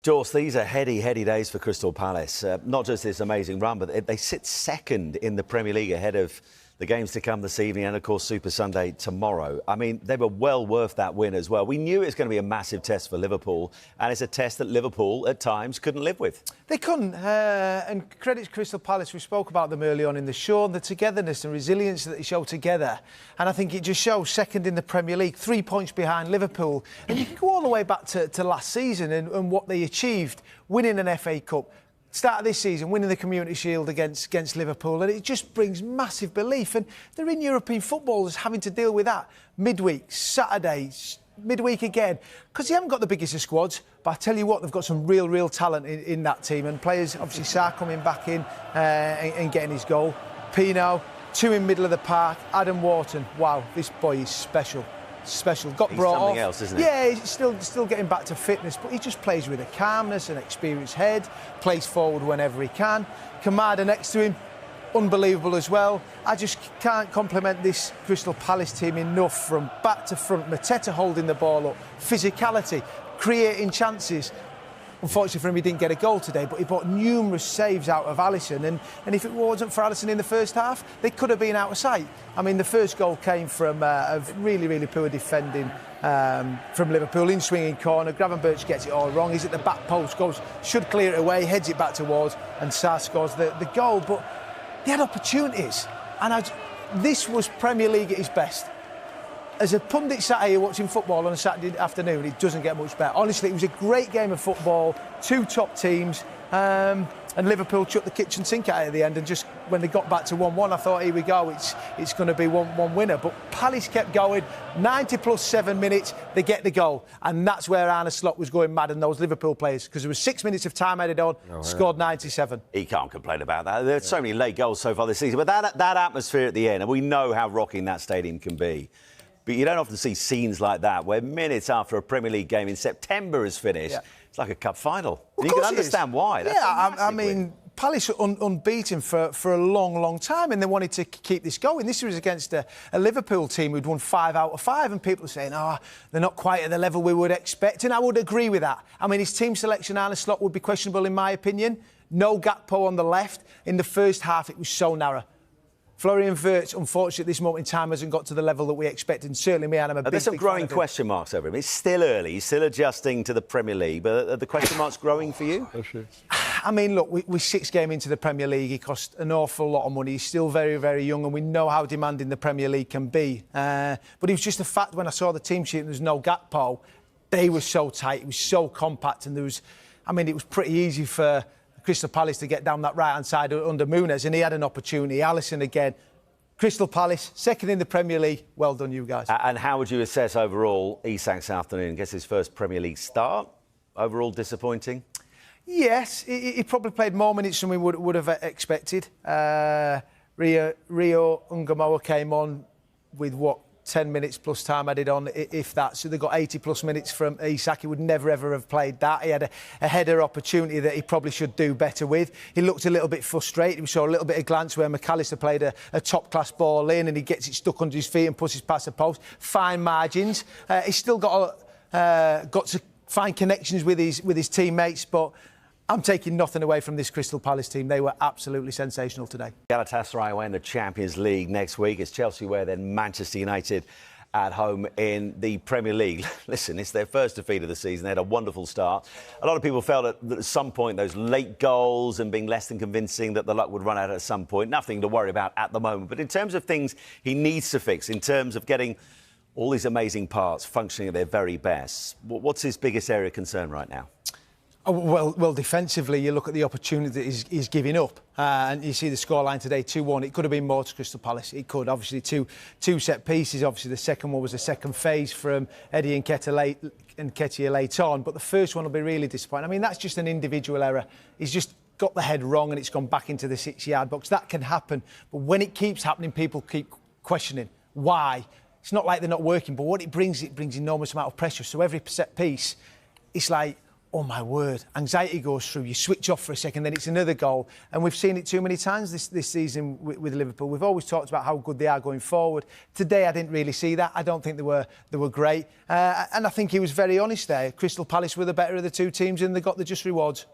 Jorse, these are heady days for Crystal Palace. Not just this amazing run, but they sit second in the Premier League ahead of the games to come this evening and, of course, Super Sunday tomorrow. I mean, they were well worth that win as well. We knew it was going to be a massive test for Liverpool, and it's a test that Liverpool, at times, couldn't live with. They couldn't, and credit to Crystal Palace. We spoke about them early on in the show, and the togetherness and resilience that they show together. And I think it just shows second in the Premier League, 3 points behind Liverpool. And you can go all the way back to last season and what they achieved, winning an FA Cup. Start of this season, winning the Community Shield against Liverpool, and it just brings massive belief. And they're in European football, just having to deal with that midweek, Saturdays, midweek again, because they haven't got the biggest of squads. But I tell you what, they've got some real talent in that team, and players, obviously, Sarr coming back in and getting his goal. Pino, two in middle of the park. Adam Wharton, wow, this boy is special. Got he's brought something off. else, isn't he? Yeah, he's still getting back to fitness, but he just plays with a calmness and experienced head, plays forward whenever he can. Kamada next to him, unbelievable as well. I just can't compliment this Crystal Palace team enough from back to front. Mateta holding the ball up, physicality, creating chances. Unfortunately for him, he didn't get a goal today, but he brought numerous saves out of Alisson. And if it wasn't for Alisson in the first half, they could have been out of sight. I mean, the first goal came from a really poor defending from Liverpool, in swinging corner. Gravenberch gets it all wrong. He's at the back post, should clear it away, heads it back towards, and Sarr scores the goal. But they had opportunities, and this was Premier League at its best. As a pundit sat here watching football on a Saturday afternoon, it doesn't get much better. Honestly, it was a great game of football, two top teams, and Liverpool chucked the kitchen sink out at the end, and just when they got back to 1-1, I thought, here we go, it's going to be one winner. But Palace kept going, 90 plus 7 minutes, they get the goal. And that's where Arne Slot was going mad, and those Liverpool players, because there was 6 minutes of time added on, scored 97. He can't complain about that. There's so many late goals so far this season, but that atmosphere at the end, and we know how rocking that stadium can be. But you don't often see scenes like that, where minutes after a Premier League game in September is finished, it's like a cup final. You can understand why. That's I mean, Palace were unbeaten for a long time, and they wanted to keep this going. This was against a Liverpool team who'd won 5 out of 5, and people are saying, they're not quite at the level we would expect, and I would agree with that. I mean, his team selection, Arne Slot, would be questionable in my opinion. No Gakpo on the left. In the first half, it was so narrow. Florian Wirtz, unfortunately, at this moment in time, hasn't got to the level that we expected, and certainly me and I'm a big fan. There's some growing question marks over him. It's still early. He's still adjusting to the Premier League, but are the question marks growing for you? I mean, look, we're 6 games into the Premier League. He cost an awful lot of money. He's still very young, and we know how demanding the Premier League can be. But it was just a fact when I saw the team sheet and there was no Gakpo. They were so tight, it was so compact, and it was pretty easy for Crystal Palace to get down that right-hand side under Muniz, and he had an opportunity. Alisson again. Crystal Palace, second in the Premier League. Well done, you guys. And how would you assess overall Isak's afternoon? Gets his first Premier League start. Overall disappointing? Yes, he probably played more minutes than we would have expected. Rio Ungamoa came on with 10 minutes plus time added on, if that. So they got 80 plus minutes from Isak. He would never, ever have played that. He had a header opportunity that he probably should do better with. He looked a little bit frustrated. We saw a little bit of glance where McAllister played a top-class ball in, and he gets it stuck under his feet and pushes past the post. Fine margins. He's still got to find connections with his teammates, but I'm taking nothing away from this Crystal Palace team. They were absolutely sensational today. Galatasaray away in the Champions League next week. It's Chelsea away, then Manchester United at home in the Premier League. Listen, it's their first defeat of the season. They had a wonderful start. A lot of people felt that at some point those late goals and being less than convincing that the luck would run out at some point. Nothing to worry about at the moment. But in terms of things he needs to fix, in terms of getting all these amazing parts functioning at their very best, what's his biggest area of concern right now? Well, defensively, you look at the opportunity that he's giving up, and you see the scoreline today, 2-1. It could have been more to Crystal Palace. It could. Obviously, two set pieces. Obviously, the second one was a second phase from Eddie Nketiah late on, but the first one will be really disappointing. I mean, that's just an individual error. He's just got the head wrong, and it's gone back into the 6-yard box. That can happen, but when it keeps happening, people keep questioning why. It's not like they're not working, but what it brings enormous amount of pressure. So every set piece, it's like, oh my word, anxiety goes through, you switch off for a second, then it's another goal. And we've seen it too many times this season with Liverpool. We've always talked about how good they are going forward. Today, I didn't really see that. I don't think they were great. And I think he was very honest there. Crystal Palace were the better of the two teams and they got the just rewards.